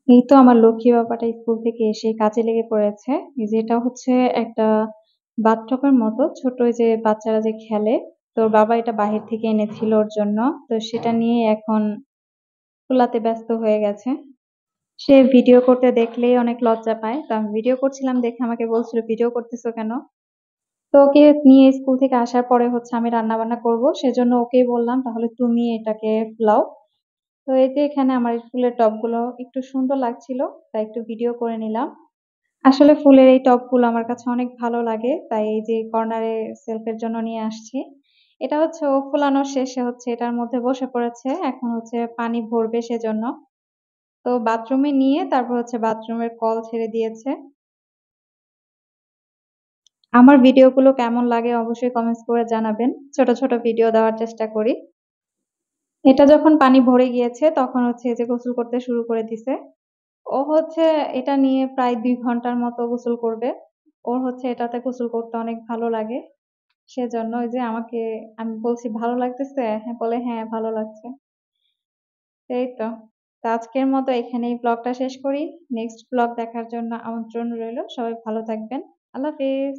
এই তো আমার লক্ষ্মী বাবাটা স্কুল থেকে এসে কাজে লেগে পড়েছে। এই যে এটা হচ্ছে একটা বাথটবের মতো ছোট ওই যে বাচ্চারা যে খেলে। তো ওর বাবা এটা বাহির থেকে এনেছিল ওর জন্য। তো সেটা নিয়ে এখন কুলাতে ব্যস্ত হয়ে গেছে। সে ভিডিও করতে দেখলেই অনেক লজ্জা পায়। তো আমি ভিডিও করছিলাম দেখে আমাকে বলছিল, "ভিডিও করতেছো কেন?" তো ওকে নিয়ে স্কুল থেকে আসার পরে হচ্ছে আমি রান্না-বান্না করব। সেজন্য ওকেই বললাম, "তাহলে তুমি এটাকে ফুলাও।" তো এই যে এখানে আমার ফুলের টবগুলো একটু সুন্দর লাগছিল, তাই একটু ভিডিও করে নিলাম। আসলে ফুলের এই টবগুলো আমার কাছে অনেক ভালো লাগে। তাই এই যে কর্নারে সেলফের জন্য নিয়ে আসছি। এটা হচ্ছে ও ফুলানোর শেষে হচ্ছে এটার মধ্যে বসে পড়েছে। এখন হচ্ছে পানি ভরবে সেজন্য। তো বাথরুমে নিয়ে তারপর হচ্ছে বাথরুমের কল ছেড়ে দিয়েছে। আমার ভিডিওগুলো কেমন লাগে অবশ্যই কমেন্টস করে জানাবেন। ছোট, ছোট ভিডিও দেওয়ার চেষ্টা করি। এটা যখন পানি ভরে গিয়েছে তখন হচ্ছে এই যে গোসল করতে শুরু করে দিছে। ও হচ্ছে এটা নিয়ে প্রায় ২ ঘন্টার মতো গোসল করবে। ওর হচ্ছে এটাতে গোসল করতে অনেক ভালো লাগে। সেজন্য ওই যে আমি বলছি, "ভালো লাগতেছে?" হ্যাঁ, বলে, "হ্যাঁ, ভালো লাগছে।" এই তো। তো আজকের মতো এখানেই ব্লগটা শেষ করি। নেক্সট ব্লগ দেখার জন্য আমন্ত্রণ রইলো। সবাই ভালো থাকবেন। আল্লাহ হাফেজ।